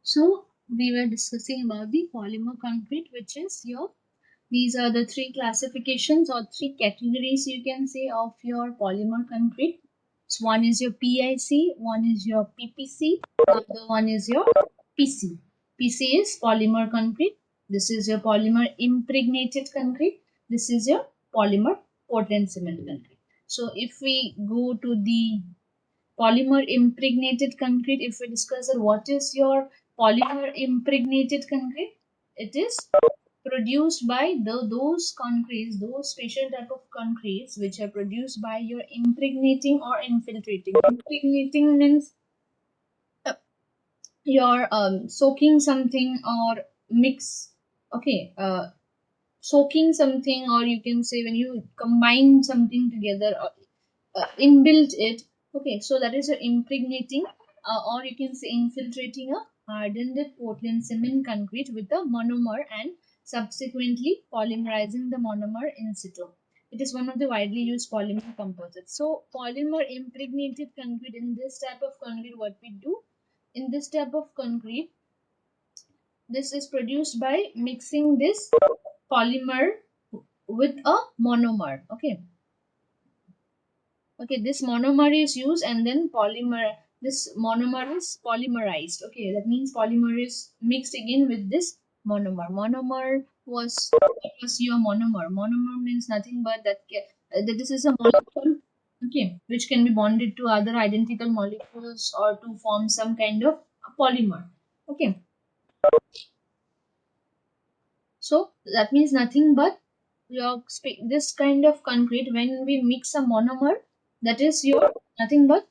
So we were discussing about the polymer concrete, which is your, these are the three classifications or three categories you can say of your polymer concrete. So one is your PIC, one is your PPC, the one is your PC. PC is polymer concrete. This is your polymer impregnated concrete. This is your polymer Portland cement concrete. So if we go to the polymer impregnated concrete, if we discuss what is your polymer impregnated concrete, it is produced by those concretes, those special type of concretes which are produced by your impregnating or infiltrating. Impregnating means you're soaking something or mix, okay, soaking something, or you can say when you combine something together or inbuilt it. Okay, so that is your impregnating, or you can say infiltrating a hardened Portland cement concrete with a monomer and subsequently polymerizing the monomer in situ. It is one of the widely used polymer composites. So polymer impregnated concrete, in this type of concrete, what we do in this type of concrete, this is produced by mixing this polymer with a monomer. Okay, okay, this monomer is used and then polymer, this monomer is polymerized. Okay, that means polymer is mixed again with this monomer. Monomer was, what was your monomer? Monomer means nothing but that this is a molecule, okay, which can be bonded to other identical molecules or to form some kind of polymer. Okay, so that means nothing but your this kind of concrete, when we mix a monomer, that is your nothing but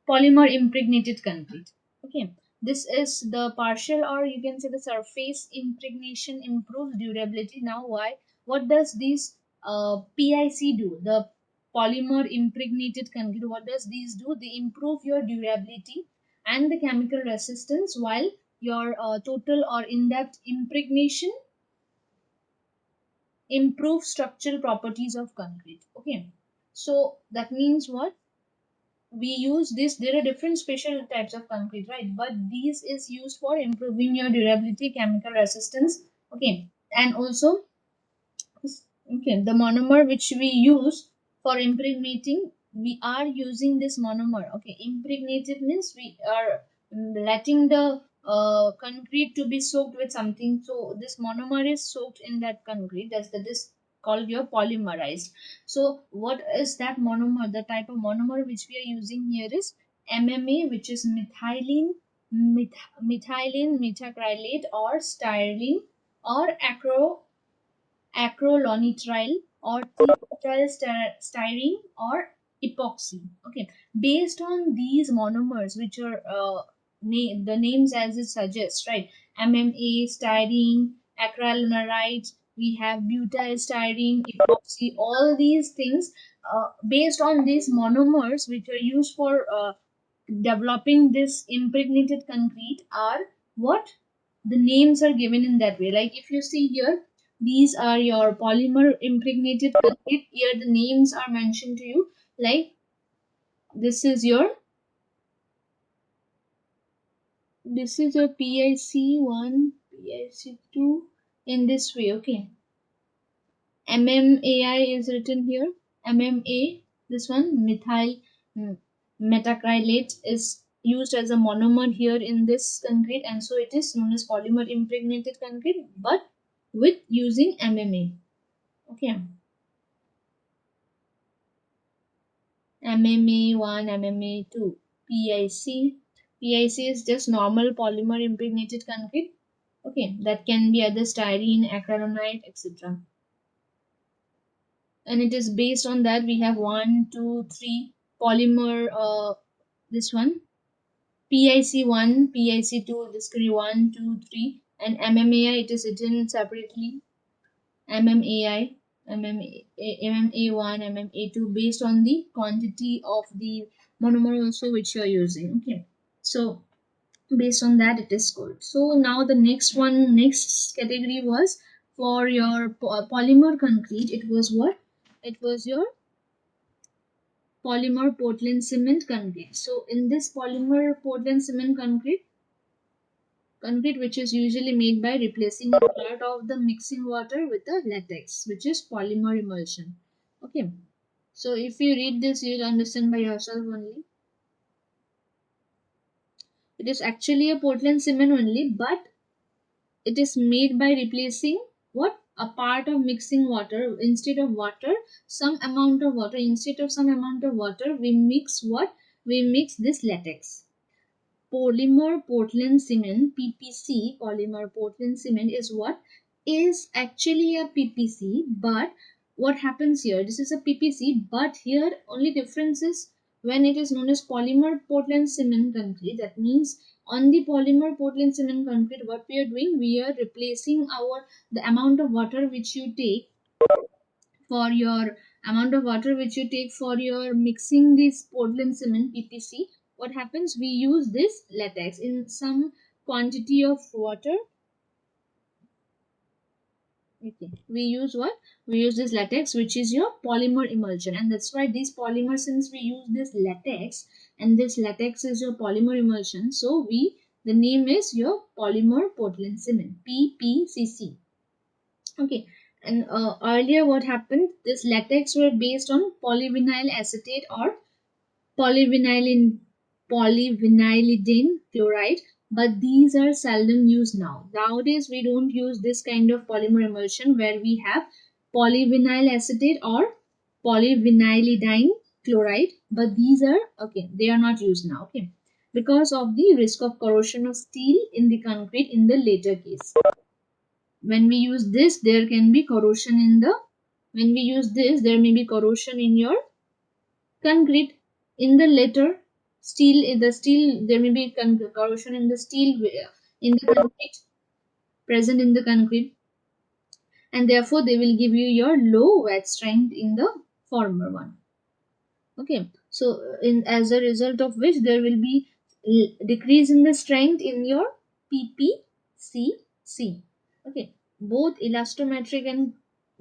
polymer impregnated concrete. Okay, this is the partial, or you can say the surface impregnation improves durability. Now why, what does this PIC do, the polymer impregnated concrete, what does these do? They improve your durability and the chemical resistance, while your total or in-depth impregnation improve structural properties of concrete. Okay, so that means what, we use this, there are different special types of concrete, right, but these is used for improving your durability, chemical resistance. Okay, and also, okay, the monomer which we use for impregnating, we are using this monomer. Okay, impregnated means we are letting the concrete to be soaked with something, so this monomer is soaked in that concrete, that is called your polymerized. So what is that monomer? The type of monomer which we are using here is MMA, which is methylene methacrylate, or styrene, or acrylonitrile, or styrene, or epoxy. Okay, based on these monomers, which are the names as it suggests, right? MMA, styrene, acrylonitrile, we have butyrstyrene, epoxy, all these things. Based on these monomers, which are used for developing this impregnated concrete, are what the names are given in that way. Like if you see here, these are your polymer impregnated concrete. Here the names are mentioned to you. Like this is your, this is your PIC1, PIC2, in this way. Okay, MMAI is written here. MMA, this one methyl mm, metacrylate is used as a monomer here in this concrete, and so it is known as polymer impregnated concrete, but with using MMA. Okay, MMA1, MMA2, PIC. PIC is just normal polymer impregnated concrete. Okay, that can be either styrene, acrylonite, etc. And it is based on that we have one, two, three polymer. This one PIC1, PIC2, discrete 1, 2, 3, and MMAI. It is written separately. MMAI, MMA1, MMA2, based on the quantity of the monomer also which you are using. Okay, so based on that it is called. So now the next category was for your polymer concrete. It was what? It was your polymer Portland cement concrete. So in this polymer Portland cement concrete which is usually made by replacing a part of the mixing water with a latex, which is polymer emulsion. Okay, so if you read this you'll understand by yourself only. It is actually a Portland cement only, but it is made by replacing what? A part of mixing water. Instead of water, some amount of water. Instead of some amount of water, we mix what? We mix this latex. Polymer Portland cement, PPC, polymer Portland cement is what? Is actually a PPC, but what happens here? This is a PPC, but here only difference is when it is known as polymer Portland cement concrete. That means on the polymer Portland cement concrete, what we are doing? We are replacing the amount of water which you take for your amount of water which you take for your mixing this Portland cement PPC. What happens? We use this latex in some quantity of water. Okay, we use what? We use this latex, which is your polymer emulsion, and that's why this polymer, since we use this latex, and this latex is your polymer emulsion, so the name is your polymer Portland cement, PPCC. Okay, and earlier what happened? This latex were based on polyvinyl acetate or polyvinylin polyvinylidene chloride, but these are seldom used now. Nowadays we don't use this kind of polymer emulsion where we have polyvinyl acetate or polyvinylidene chloride, but these are okay, they are not used now. Okay, because of the risk of corrosion of steel in the concrete in the later case. When we use this, there can be corrosion in the when we use this, there may be corrosion in your concrete. In the later steel, in the steel, there may be corrosion in the steel in the concrete, present in the concrete, and therefore they will give you your low wet strength in the former one. Okay, so in as a result of which there will be decrease in the strength in your PPCC. Okay, both elastometric and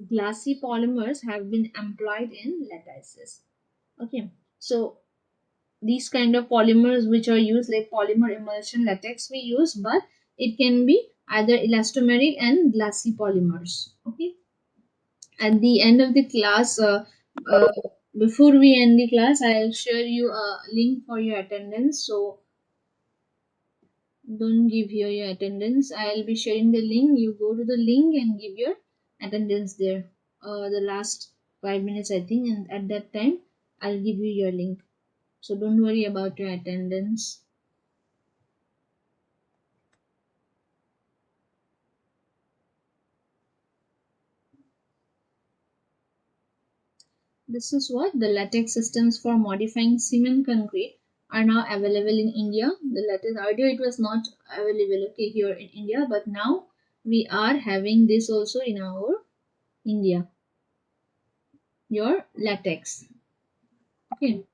glassy polymers have been employed in lattices. Okay, so these kind of polymers which are used like polymer emulsion latex we use, but it can be either elastomeric and glassy polymers. Okay, at the end of the class, uh, before we end the class, I'll share you a link for your attendance, so don't give here your attendance. I'll be sharing the link. You go to the link and give your attendance there. The last 5 minutes I think, and at that time I'll give you your link, so don't worry about your attendance. This is what the latex systems for modifying cement concrete are now available in India. The latex earlier it was not available okay here in India, but now we are having this also in our India. Your latex. Okay.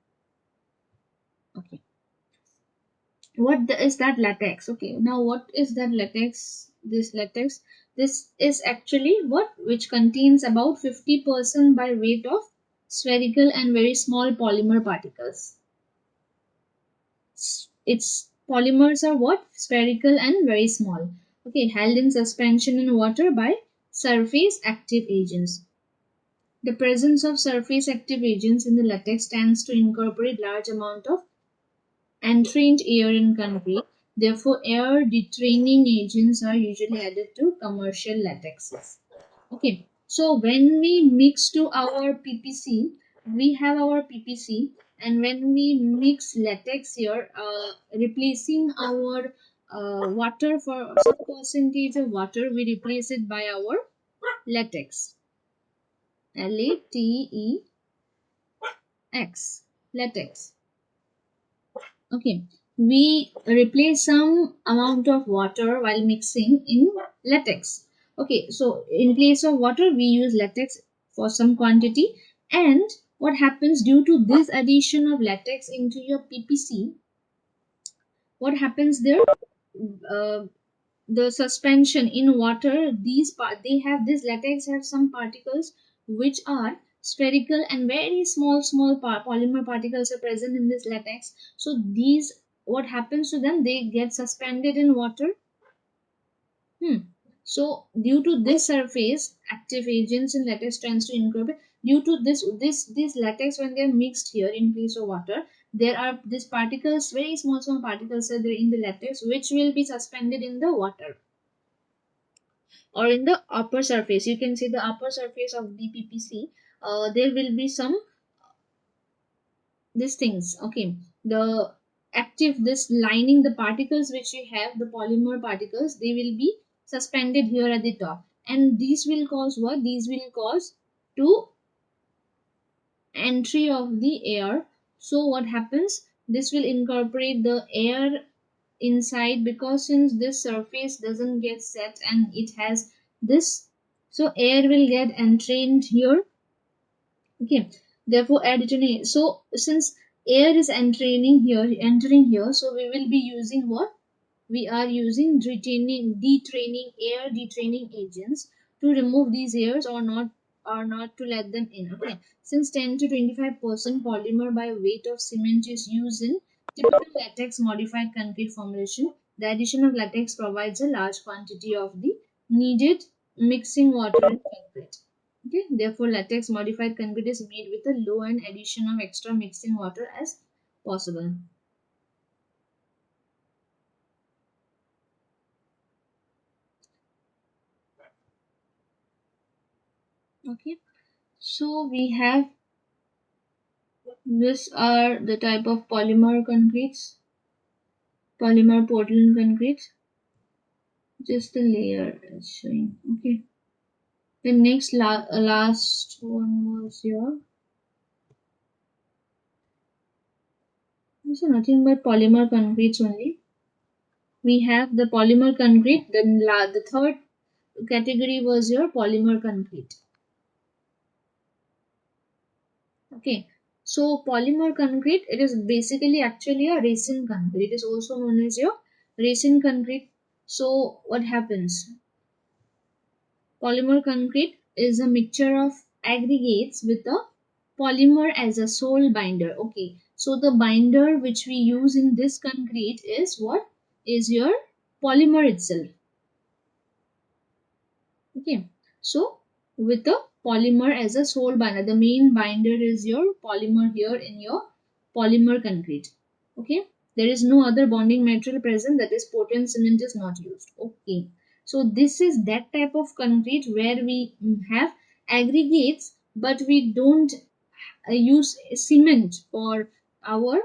Okay. Is that latex? Okay. Now what is that latex? This latex. This is actually what which contains about 50% by weight of spherical and very small polymer particles. Its polymers are what? Spherical and very small. Okay, held in suspension in water by surface active agents. The presence of surface active agents in the latex tends to incorporate large amount of entrained air in concrete. Therefore, air detraining agents are usually added to commercial latexes. Okay, so when we mix to our PPC, we have our PPC, and when we mix latex here, replacing our water for some percentage of water, we replace it by our latex. Latex. Latex. Okay, we replace some amount of water while mixing in latex. Okay, so in place of water, we use latex for some quantity. And what happens due to this addition of latex into your PPC? What happens there? Uh, the suspension in water, they have this latex have some particles which are spherical, and very small polymer particles are present in this latex. So these, what happens to them, they get suspended in water. So due to this surface, active agents in latex tends to incorporate. Due to this latex, when they are mixed here in place of water, there are these particles, very small particles are there in the latex, which will be suspended in the water or in the upper surface. You can see the upper surface of the PPC. There will be some these things. Okay, the active, this lining, the particles which you have, the polymer particles, they will be suspended here at the top, and these will cause what? These will cause to entry of the air. So what happens? This will incorporate the air inside, because since this surface doesn't get set and it has this, so air will get entrained here. Okay, therefore air detraining. So since air is entering here, so we will be using what? We are using air detraining agents to remove these airs, or not to let them in. Okay, since 10 to 25% polymer by weight of cement is used in typical latex modified concrete formulation, the addition of latex provides a large quantity of the needed mixing water in concrete. Okay, therefore latex modified concrete is made with a low and addition of extra mixing water as possible. Okay, so we have, this are the type of polymer concretes, polymer Portland concretes. Just the layer is showing. Okay. The next last one was your. These are nothing but polymer concretes only. We have the polymer concrete. Then the third category was your polymer concrete. Okay. So polymer concrete, it is basically actually a resin concrete. It is also known as your resin concrete. So what happens? Polymer concrete is a mixture of aggregates with a polymer as a sole binder. Okay, so the binder which we use in this concrete is what? Is your polymer itself. Okay, so with the polymer as a sole binder, the main binder is your polymer here in your polymer concrete. Okay, there is no other bonding material present, that is Portland cement is not used. Okay, so this is that type of concrete where we have aggregates, but we don't use cement for our,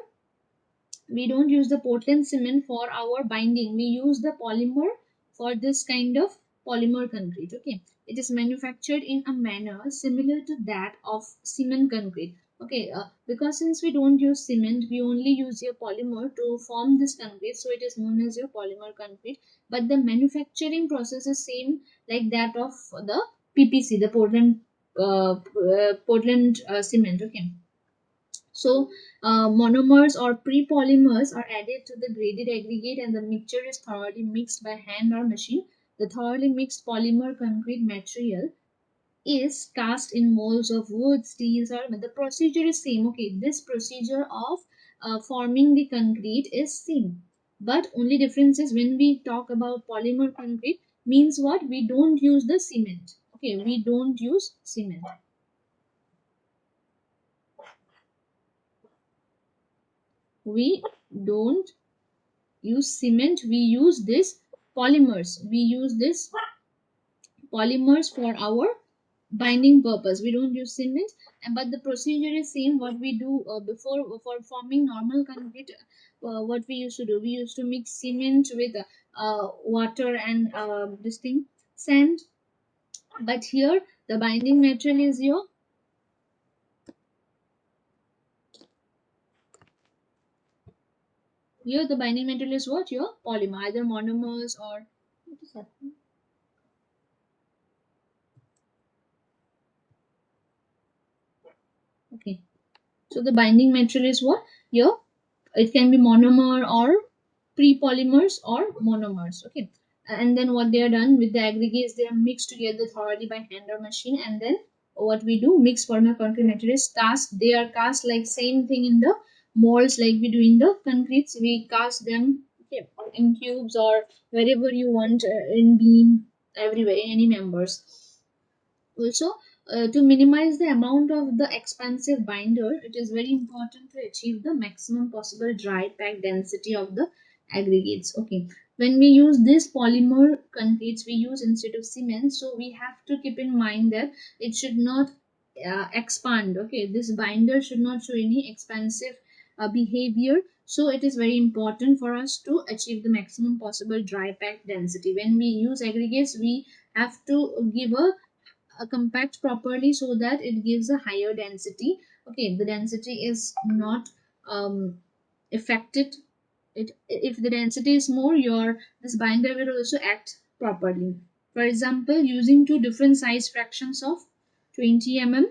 we don't use the Portland cement for our binding. We use the polymer for this kind of polymer concrete. Okay, it is manufactured in a manner similar to that of cement concrete. Okay, because since we don't use cement, we only use your polymer to form this concrete, so it is known as your polymer concrete. But the manufacturing process is same like that of the PPC, the Portland cement. Okay, so monomers or prepolymers are added to the graded aggregate, and the mixture is thoroughly mixed by hand or machine. The thoroughly mixed polymer concrete material is cast in molds of wood, steels, or the procedure is same. Okay, this procedure of forming the concrete is same, but only difference is when we talk about polymer concrete, means what? We don't use the cement. Okay, we don't use cement. we don't use cement, we use this polymers. We use this polymers for our binding purpose. We don't use cement, and but the procedure is same what we do before for forming normal concrete. What we used to do, we used to mix cement with water and this thing sand. But here the binding material is your, here the binding material is what, your polymer, either monomers or what is happening? Okay, so the binding material is what, your, it can be monomer or pre-polymers or monomers. Okay, and then what they are done with the aggregates, they are mixed together thoroughly by hand or machine, and then what we do, mix polymer concrete materials cast, they are cast like same thing in the molds like we do in the concretes. We cast them, okay, in cubes or wherever you want, in beam, everywhere, any members. Also, to minimize the amount of the expansive binder, it is very important to achieve the maximum possible dry pack density of the aggregates. Okay, when we use this polymer concretes, we use instead of cement, so we have to keep in mind that it should not expand. Okay, this binder should not show any expansive behavior. So it is very important for us to achieve the maximum possible dry pack density. When we use aggregates, we have to give a compact properly so that it gives a higher density. Okay, the density is not affected. It, if the density is more, your this binder will also act properly. For example, using two different size fractions of 20 mm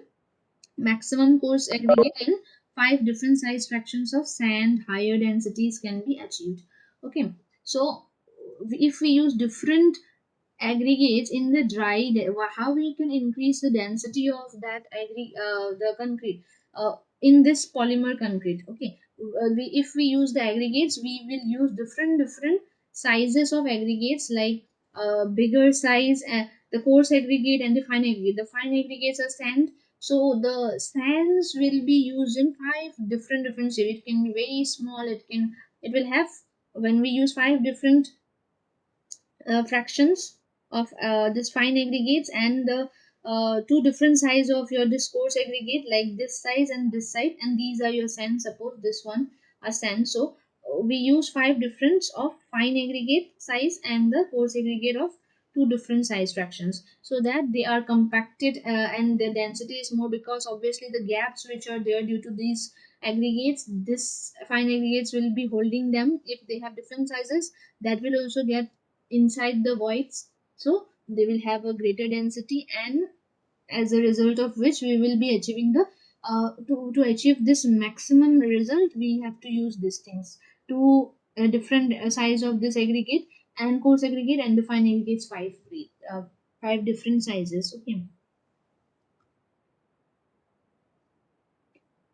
maximum coarse aggregate and five different size fractions of sand, higher densities can be achieved. Okay, so if we use different aggregates in the dry how we can increase the density of that the concrete in this polymer concrete. Okay, if we use the aggregates, we will use different sizes of aggregates, like bigger size, the coarse aggregate and the fine aggregate. The fine aggregates are sand, so the sands will be used in five different shape. It can be very small, it will have, when we use five different fractions of this fine aggregates, and the two different size of your discourse aggregate, like this size and this size, and these are your sand. Suppose this one are sand, so we use five difference of fine aggregate size and the coarse aggregate of two different size fractions, so that they are compacted, and the density is more, because obviously the gaps which are there due to these aggregates, this fine aggregates will be holding them. If they have different sizes, that will also get inside the voids, so they will have a greater density, and as a result of which we will be achieving the to achieve this maximum result, we have to use these things, two different size of this aggregate and coarse aggregate, and the fine aggregates five different sizes. Okay,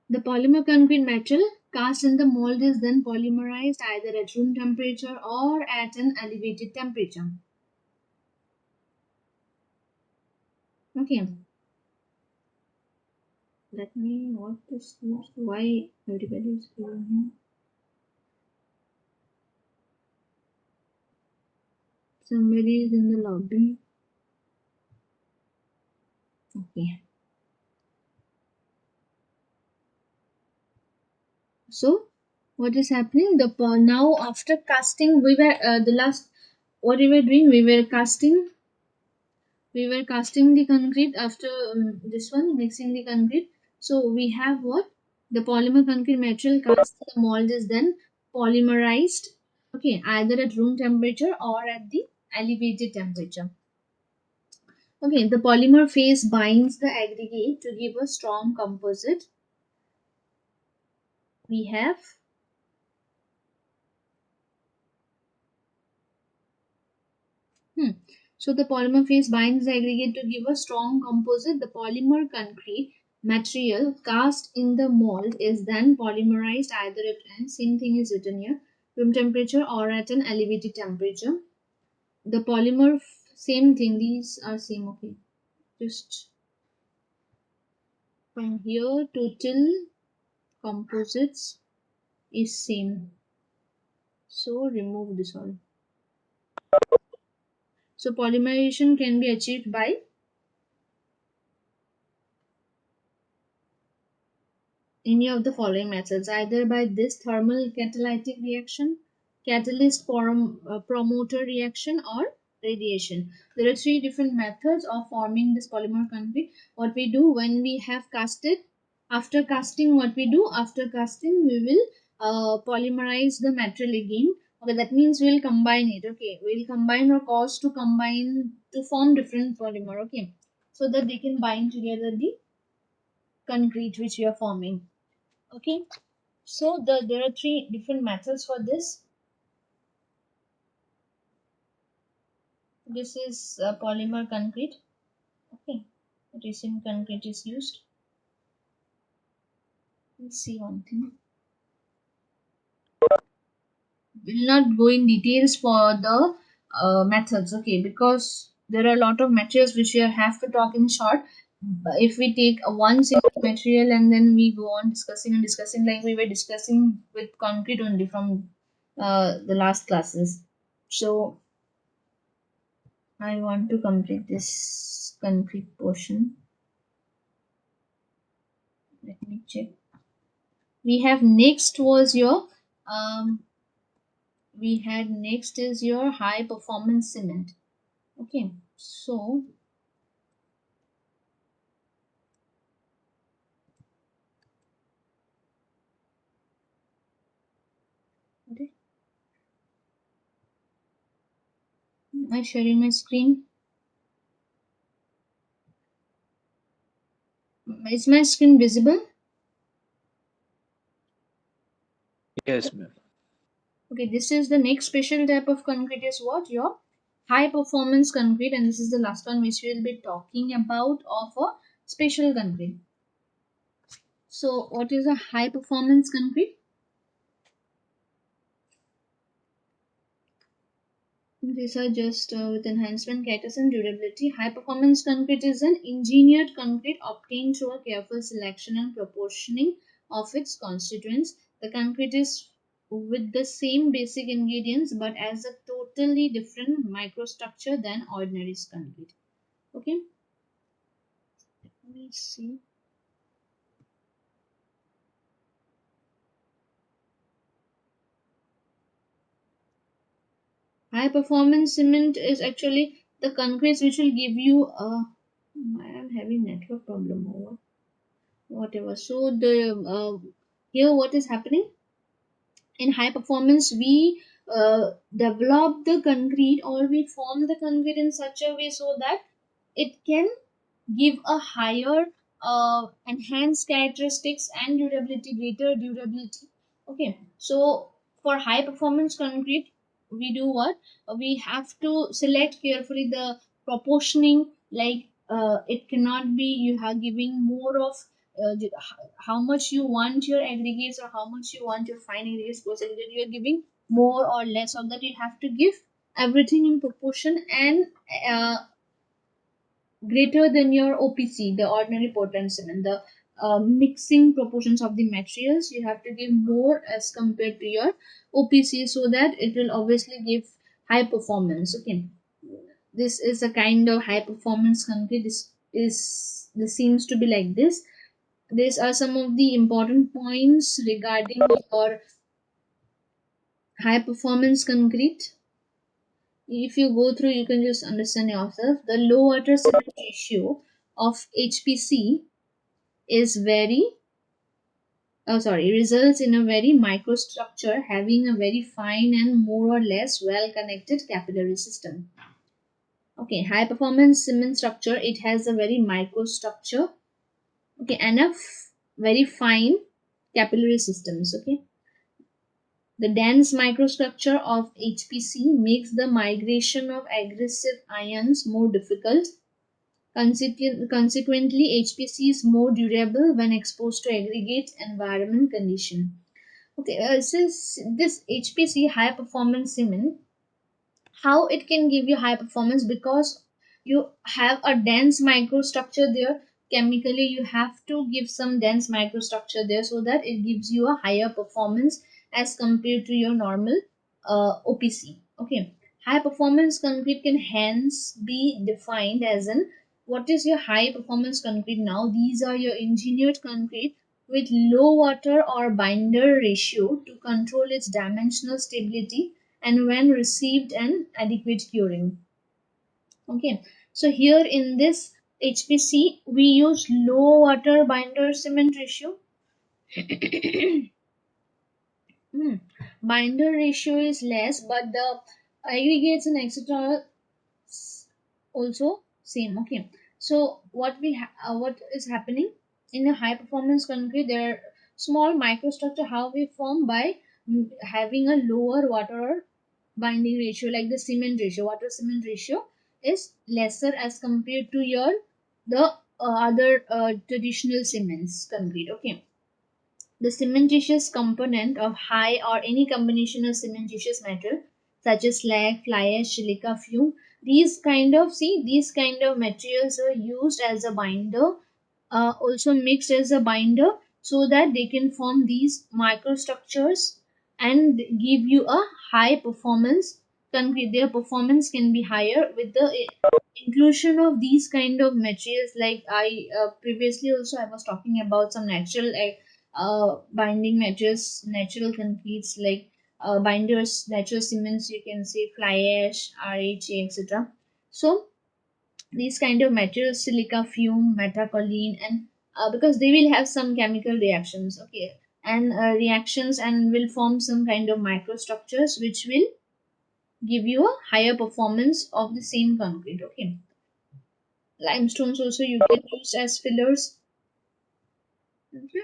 the polymer concrete metal cast in the mold is then polymerized either at room temperature or at an elevated temperature. Okay, let me what this is, why everybody is here. Somebody is in the lobby. Okay. So what is happening? The now after casting, we were the last, what we were doing. We were casting the concrete after this one, mixing the concrete. So we have what, the polymer concrete material cast in the mold is then polymerized. Okay, either at room temperature or at the elevated temperature. Okay, the polymer phase binds the aggregate to give a strong composite. We have, so the polymer phase binds the aggregate to give a strong composite. The polymer concrete material cast in the mold is then polymerized either at, and same thing is written here, room temperature or at an elevated temperature. The polymer, same thing, these are same. Okay, just from here to till composites. is same. So remove this one. So polymerization can be achieved by any of the following methods, either by this thermal catalytic reaction, promoter reaction, or radiation. There are three different methods of forming this polymer concrete. What we do when we have casted, after casting, what we do after casting, we will polymerize the material again. Okay, that means we'll combine it. Okay, we'll combine or cause to combine to form different polymer. Okay, so that they can bind together the concrete which we are forming. Okay, so there are three different methods for this. This is polymer concrete. Okay, resin concrete is used. Let's see one thing. Will not go in details for the methods. Okay, because there are a lot of materials which we have to talk in short. But if we take a one single material and then we go on discussing and discussing like we were discussing with concrete only from the last classes. So I want to complete this concrete portion. Let me check. We have next was your we had next is your high performance cement. Okay, so okay, am I sharing my screen? Is my screen visible? Yes, ma'am. Okay, this is the next special type of concrete is what? Your high performance concrete, and this is the last one which we will be talking about of a special concrete. So, what is a high performance concrete? These are just with enhancement, characters, and durability. High performance concrete is an engineered concrete obtained through a careful selection and proportioning of its constituents. The concrete is with the same basic ingredients but as a totally different microstructure than ordinary concrete. Okay, let me see. High performance cement is actually the concrete which will give you a. I am having network problem over whatever. So the here what is happening in high performance we develop the concrete or we form the concrete in such a way so that it can give a higher enhanced characteristics and durability, greater durability. Okay, so for high performance concrete we do what, we have to select carefully the proportioning, like it cannot be you are giving more of how much you want your aggregates or how much you want your fine aggregates percentage you are giving more or less of that. You have to give everything in proportion and uh, greater than your OPC, the ordinary Portland cement, the mixing proportions of the materials, you have to give more as compared to your OPC so that it will obviously give high performance. Okay, this is a kind of high performance concrete. This seems to be like this. These are some of the important points regarding your high performance concrete. If you go through, you can just understand yourself. The low water cement ratio of HPC is very results in a very microstructure having a very fine and more or less well connected capillary system. Okay, high performance cement structure, it has a very microstructure. Okay, and very fine capillary systems. Okay, the dense microstructure of HPC makes the migration of aggressive ions more difficult. Consequently, HPC is more durable when exposed to aggregate environment condition. Okay, since this HPC high performance cement, how it can give you high performance because you have a dense microstructure there. Chemically, you have to give some dense microstructure there so that it gives you a higher performance as compared to your normal OPC. Okay, high performance concrete can hence be defined as an, what is your high performance concrete now? These are your engineered concrete with low water or binder ratio to control its dimensional stability and when received an adequate curing. Okay, so here in this HPC we use low water binder cement ratio. Hmm. Binder ratio is less, but the aggregates and etc. also same. Okay, so what is happening in a high performance concrete? There are small microstructure how we form by having a lower water binding ratio, like the cement ratio. Water cement ratio is lesser as compared to your the other traditional cements concrete. Okay, the cementitious component of high or any combination of cementitious metal such as slag, fly ash, silica, fume, these kind of materials are used as a binder, also mixed as a binder, so that they can form these microstructures and give you a high performance concrete. Their performance can be higher with the inclusion of these kind of materials. Like I previously also I was talking about some natural binding materials, natural concretes like binders, natural cements, you can say fly ash, RHA, etc. So these kind of materials, silica, fume, metacholine, and because they will have some chemical reactions, okay, and reactions and will form some kind of microstructures which will give you a higher performance of the same concrete. Okay, limestones also you can use as fillers. Okay.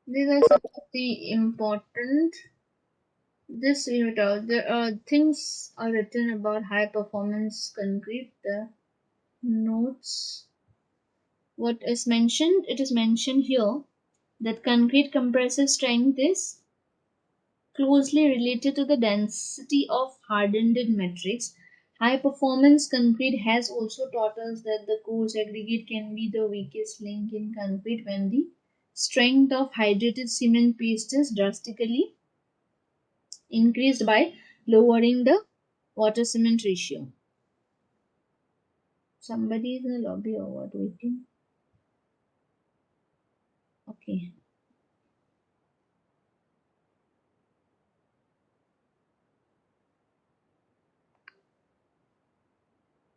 These are some of the important this unit. There are things are written about high performance concrete. The notes. What is mentioned? It is mentioned here that concrete compressive strength is closely related to the density of hardened matrix. High performance concrete has also taught us that the coarse aggregate can be the weakest link in concrete when the strength of hydrated cement paste is drastically increased by lowering the water cement ratio. Somebody is in the lobby or what waiting? Okay.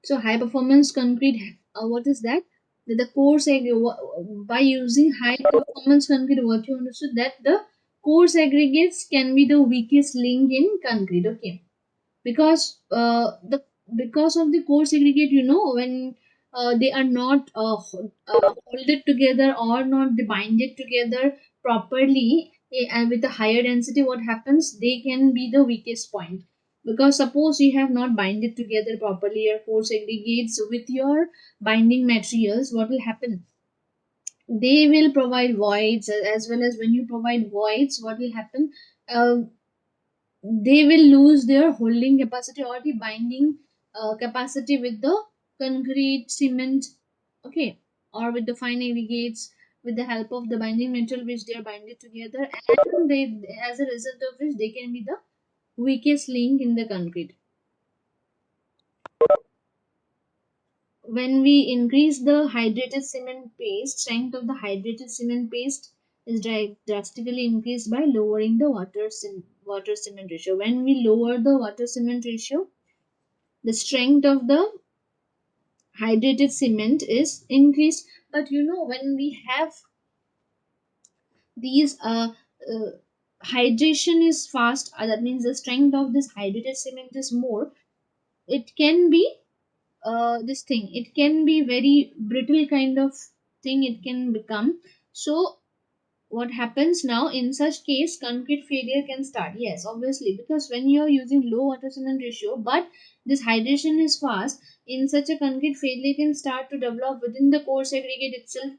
So high performance concrete, what is that? That the by using high performance concrete, what you understood that the coarse aggregates can be the weakest link in concrete. Okay, because the because of the coarse aggregate, you know, when they are not holded together or not binded together properly, and with a higher density, what happens, they can be the weakest point. Because suppose you have not binded together properly your coarse aggregates with your binding materials, what will happen? They will provide voids, as well as when you provide voids, what will happen? Uh, they will lose their holding capacity or the binding capacity with the concrete, cement, okay, or with the fine aggregates, with the help of the binding metal which they are binded together, and they, as a result of which, they can be the weakest link in the concrete. When we increase the hydrated cement paste, strength of the hydrated cement paste is drastically increased by lowering the water cement ratio. When we lower the water cement ratio, the strength of the hydrated cement is increased. But you know, when we have these uh, hydration is fast, that means the strength of this hydrated cement is more, it can be this thing, it can be very brittle kind of thing it can become. So what happens now in such case, concrete failure can start, yes, obviously, because when you're using low water cement ratio but this hydration is fast, in such a concrete failure can start to develop within the coarse aggregate itself.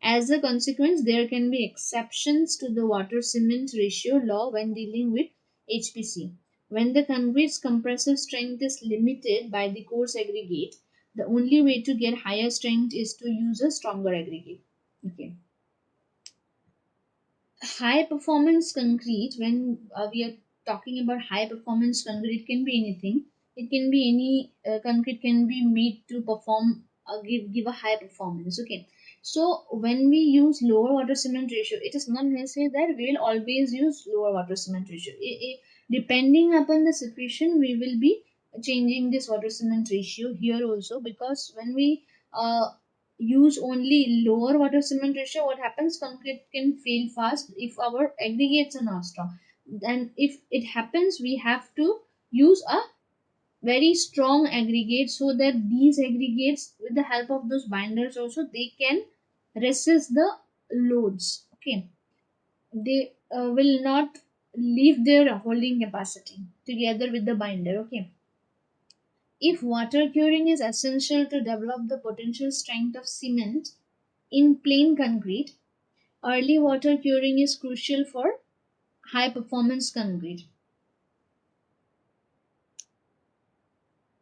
As a consequence, there can be exceptions to the water cement ratio law when dealing with HPC. When the concrete's compressive strength is limited by the coarse aggregate, the only way to get higher strength is to use a stronger aggregate. Okay. High performance concrete, when we are talking about high performance concrete, it can be anything. It can be any concrete can be made to perform give a high performance. Okay, so when we use lower water cement ratio, it is not necessary that we will always use lower water cement ratio. Depending upon the situation, we will be changing this water cement ratio here also, because when we use only lower water cement ratio, what happens, concrete can fail fast if our aggregates are not strong. And if it happens, we have to use a very strong aggregate, so that these aggregates, with the help of those binders also, they can resist the loads. Okay, they will not leave their holding capacity together with the binder. Okay, if water curing is essential to develop the potential strength of cement in plain concrete, early water curing is crucial for high performance concrete.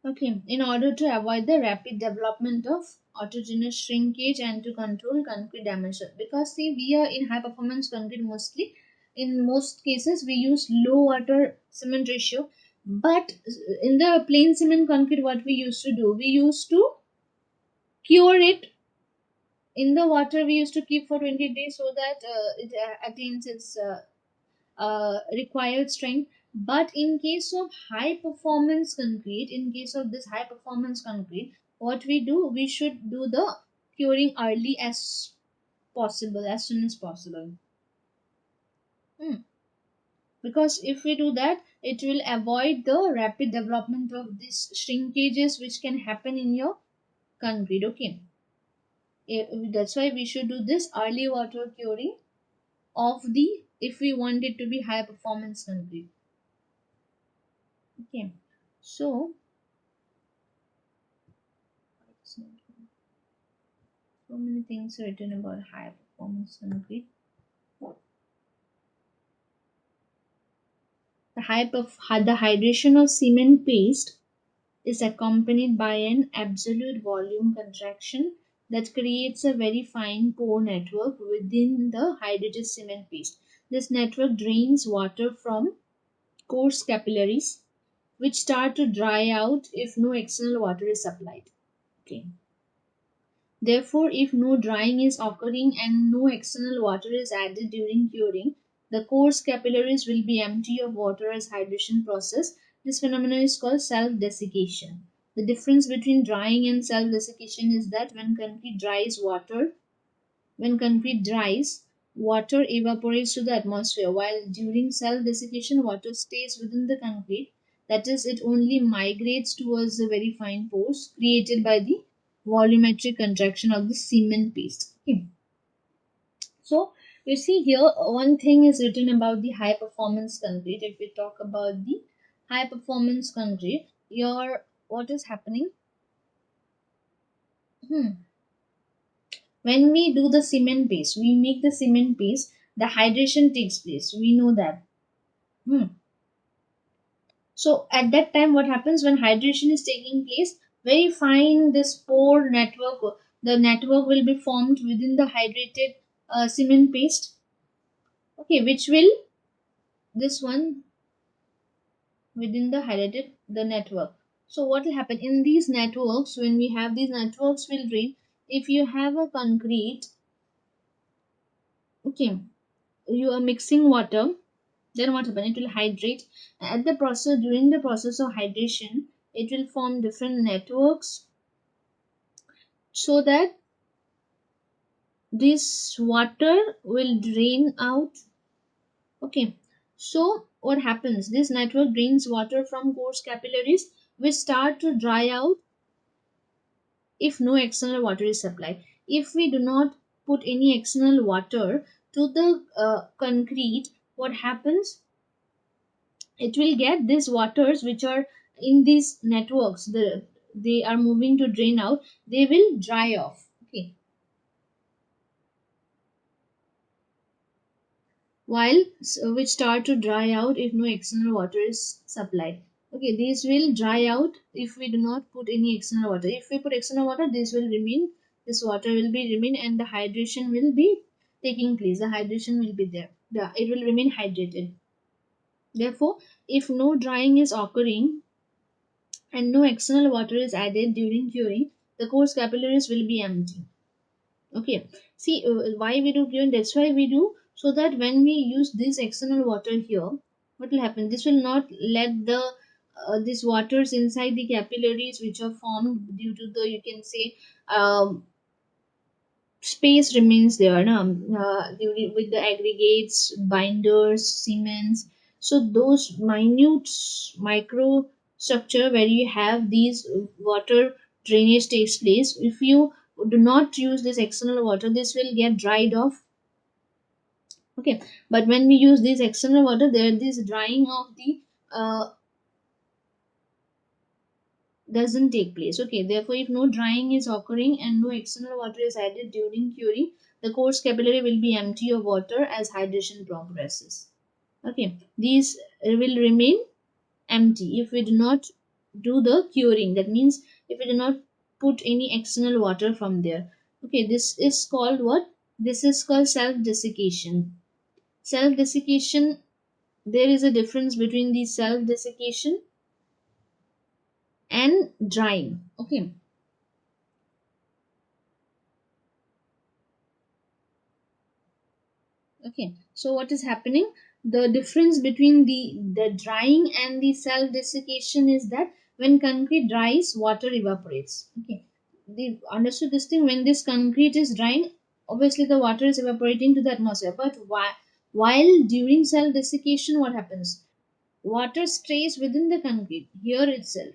Okay, in order to avoid the rapid development of autogenous shrinkage and to control concrete damage. Because see, we are in high performance concrete mostly. In most cases, we use low water cement ratio. But in the plain cement concrete, what we used to do, we used to cure it in the water. We used to keep for 20 days so that it attains its required strength. But in case of high performance concrete, in case of this high performance concrete, what we do, we should do the curing early as possible, as soon as possible. Hmm. Because if we do that, it will avoid the rapid development of these shrinkages which can happen in your concrete. Okay, that's why we should do this early water curing of the, if we want it to be high performance concrete. Okay, so so many things written about high performance concrete. The hydration of cement paste is accompanied by an absolute volume contraction that creates a very fine pore network within the hydrated cement paste. This network drains water from coarse capillaries, which start to dry out if no external water is supplied. Okay. Therefore, if no drying is occurring and no external water is added during curing, the coarse capillaries will be empty of water as hydration process. This phenomenon is called self-desiccation. The difference between drying and self-desiccation is that when concrete dries, water evaporates to the atmosphere, while during self-desiccation, water stays within the concrete. That is, it only migrates towards the very fine pores created by the volumetric contraction of the cement paste. Okay. So, you see here, one thing is written about the high performance concrete. If we talk about the high performance concrete, your what is happening? Hmm. When we do the cement paste, we make the cement paste, the hydration takes place. We know that. Hmm. So at that time, what happens when hydration is taking place? Very fine, this pore network, the network will be formed within the hydrated cement paste. Okay, which will this one within the hydrated the network. So what will happen in these networks, when we have these networks will drain. If you have a concrete, okay, you are mixing water, then what happens? It will hydrate. At the process, during the process of hydration, it will form different networks so that this water will drain out. Okay, so what happens? This network drains water from coarse capillaries, which start to dry out if no external water is supplied. If we do not put any external water to the concrete, what happens? It will get these waters which are in these networks, they are moving to drain out, they will dry off. Okay, which start to dry out if no external water is supplied. Okay, these will dry out if we do not put any external water. If we put external water, this will remain. This water will be remain, and the hydration will be taking place. The hydration will be there. It will remain hydrated. Therefore, if no drying is occurring and no external water is added during curing, the coarse capillaries will be empty. Okay, see why we do curing? That's why we do, so that when we use this external water here, what will happen? This will not let the these waters inside the capillaries which are formed due to the, you can say, um, space remains there no? With the aggregates, binders, cements. So those minute micro structure where you have these water drainage takes place. If you do not use this external water, this will get dried off. Okay, but when we use this external water, there this drying of the doesn't take place. Okay, therefore, if no drying is occurring and no external water is added during curing, the coarse capillary will be empty of water as hydration progresses. Okay, these will remain empty if we do not do the curing. That means if we do not put any external water from there. Okay, this is called what? This is called self desiccation. Self desiccation, there is a difference between the self desiccation and drying. Okay, okay, so what is happening? The difference between the drying and the self desiccation is that when concrete dries, water evaporates. Okay, they understood this thing. When this concrete is drying, obviously the water is evaporating to the atmosphere. But while during self desiccation, what happens? Water stays within the concrete here itself.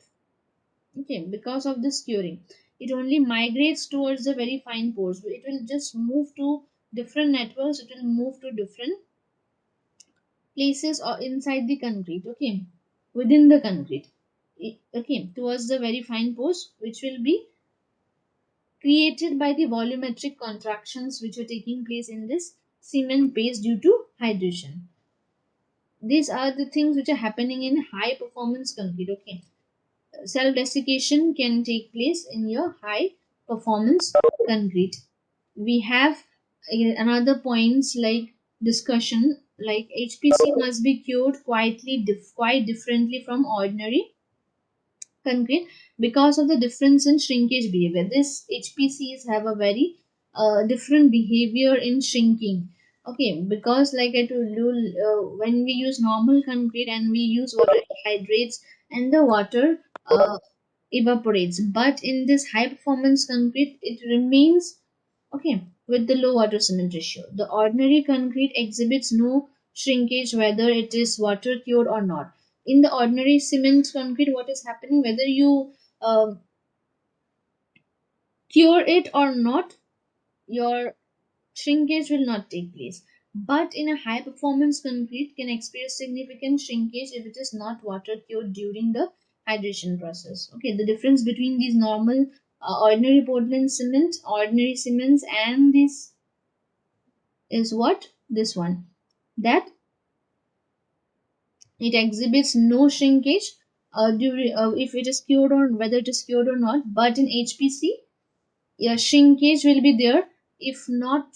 Okay, because of this curing, it only migrates towards the very fine pores. It will just move to different networks. It will move to different places or inside the concrete. Okay, within the concrete. Okay, towards the very fine pores, which will be created by the volumetric contractions which are taking place in this cement base due to hydration. These are the things which are happening in high performance concrete. Okay, self desiccation can take place in your high performance concrete. We have another points like discussion, like HPC must be cured quite differently from ordinary concrete because of the difference in shrinkage behavior. This HPCs have a very different behavior in shrinking. Okay, because like I told you, when we use normal concrete and we use water, it hydrates and the water evaporates. But in this high performance concrete, it remains okay with the low water cement ratio. The ordinary concrete exhibits no shrinkage whether it is water cured or not. In the ordinary cement concrete, what is happening, whether you cure it or not, your shrinkage will not take place. But in a high performance concrete can experience significant shrinkage if it is not water cured during the hydration process. Okay, the difference between these normal ordinary Portland cement, ordinary cements, and this is what this one, that it exhibits no shrinkage during if it is cured or whether it is cured or not. But in HPC, yeah, shrinkage will be there if not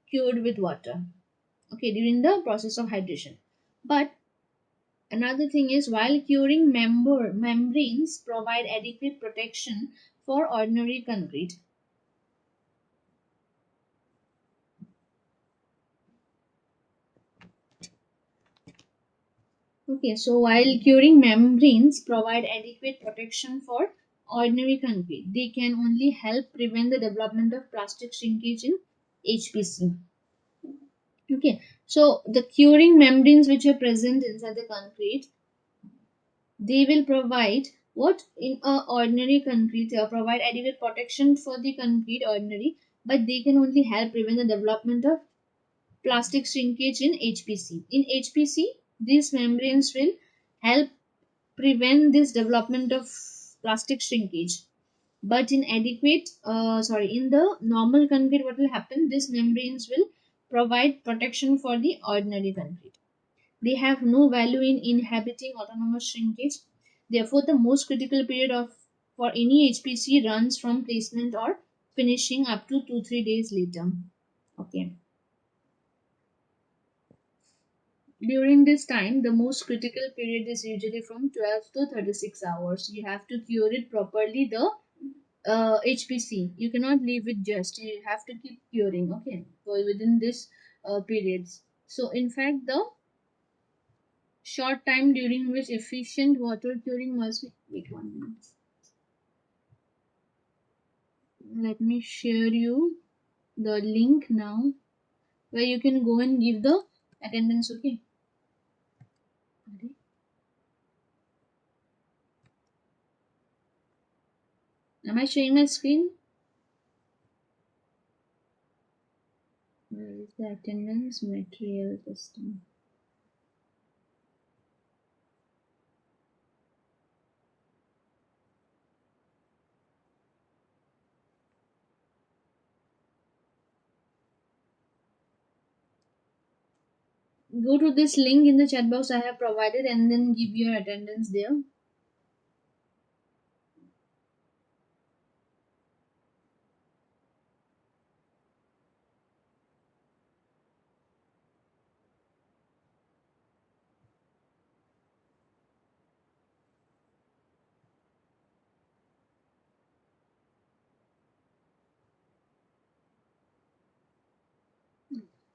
cured with water. Okay, during the process of hydration. But another thing is, while curing, membranes provide adequate protection for ordinary concrete. Okay, so while curing, membranes provide adequate protection for ordinary concrete. They can only help prevent the development of plastic shrinkage in HPC. Okay, so the curing membranes which are present inside the concrete, they will provide what in a ordinary concrete, provide adequate protection for the concrete ordinary, but they can only help prevent the development of plastic shrinkage in HPC. In HPC, these membranes will help prevent this development of plastic shrinkage. But in the normal concrete, what will happen? These membranes will provide protection for the ordinary concrete. They have no value in inhibiting autonomous shrinkage. Therefore, the most critical period for any HPC runs from placement or finishing up to 2-3 days later. Okay. During this time, the most critical period is usually from 12 to 36 hours. You have to cure it properly, the HPC. You cannot leave it just. You have to keep curing, okay, for within this periods. So, in fact, the short time during which efficient water curing must be. Wait 1 minute. Let me share you the link now where you can go and give the attendance, okay? Am I sharing my screen? Where is the attendance material system? Go to this link in the chat box I have provided and then give your attendance there.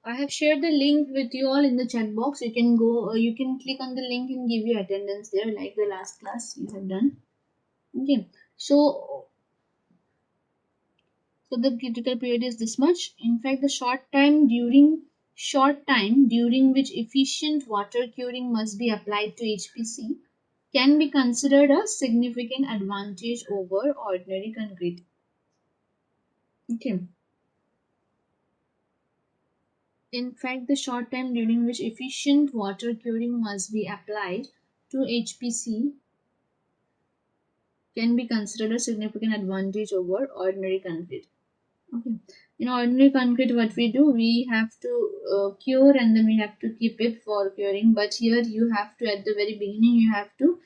I have shared the link with you all in the chat box. You can go, you can click on the link and give your attendance there, like the last class you have done. Okay, so the critical period is this much. In fact, the short time during which efficient water curing must be applied to HPC can be considered a significant advantage over ordinary concrete. Okay. In fact, the short time during which efficient water curing must be applied to HPC can be considered a significant advantage over ordinary concrete. Okay. In ordinary concrete, what we do, we have to cure and then we have to keep it for curing. But here, you have to, at the very beginning, you have to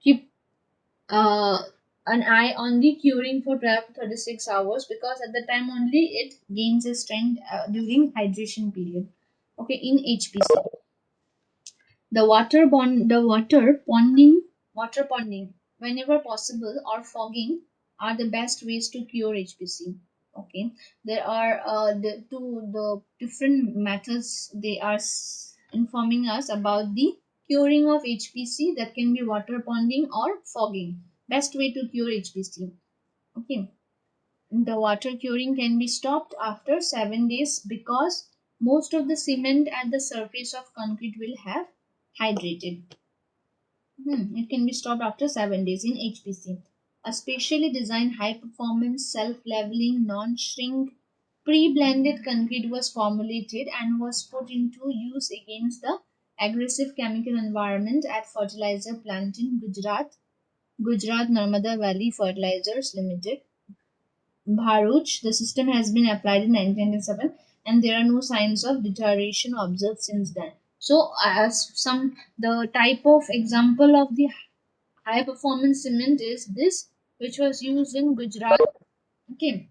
keep an eye on the curing for 12 to 36 hours because at the time only it gains its strength during hydration period. Okay, in HPC. Water ponding, whenever possible, or fogging are the best ways to cure HPC. Okay, there are the different methods they are informing us about the curing of HPC that can be water ponding or fogging. Best way to cure HPC. Okay, the water curing can be stopped after 7 days because most of the cement at the surface of concrete will have hydrated. It can be stopped after 7 days in HPC. A specially designed high performance self leveling non shrink pre blended concrete was formulated and was put into use against the aggressive chemical environment at fertilizer plant in Gujarat Narmada Valley Fertilizers Limited, Bharuch. The system has been applied in 1997 and there are no signs of deterioration observed since then. So, as some the type of example of the high performance cement is this, which was used in Gujarat. Okay,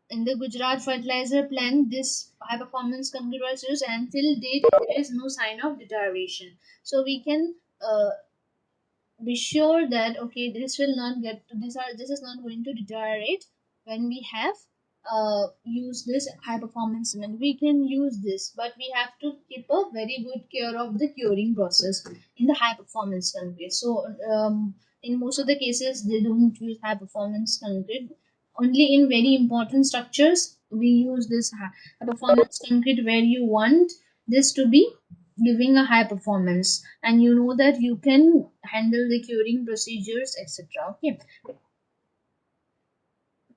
in the Gujarat fertilizer plant, this high performance concrete was used, and till date there is no sign of deterioration. So we can be sure that okay, this will not get to this is not going to deteriorate when we have use this high performance cement. We can use this, but we have to keep a very good care of the curing process in the high performance concrete. So in most of the cases they don't use high performance concrete. Only in very important structures we use this high performance concrete where you want this to be giving a high performance and you know that you can handle the curing procedures, etc. Okay,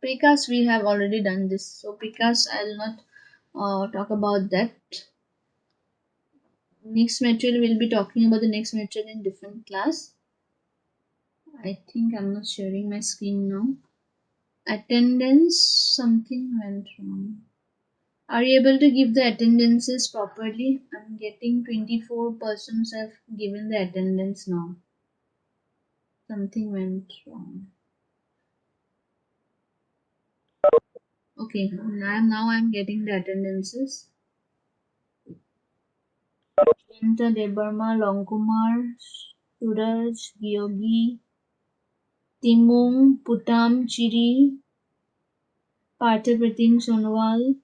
precast we have already done this, so precast I'll not talk about that. Next material we'll be talking about the next material in different class. I think I'm not sharing my screen now. Attendance, something went wrong. Are you able to give the attendances properly? I'm getting 24 persons have given the attendance now. Something went wrong. Okay, now I'm getting the attendances. Santa Debarma, Longkumar, Suraj, Yogi, Timung, Putam, Chiri, Parthapratim Sonowal,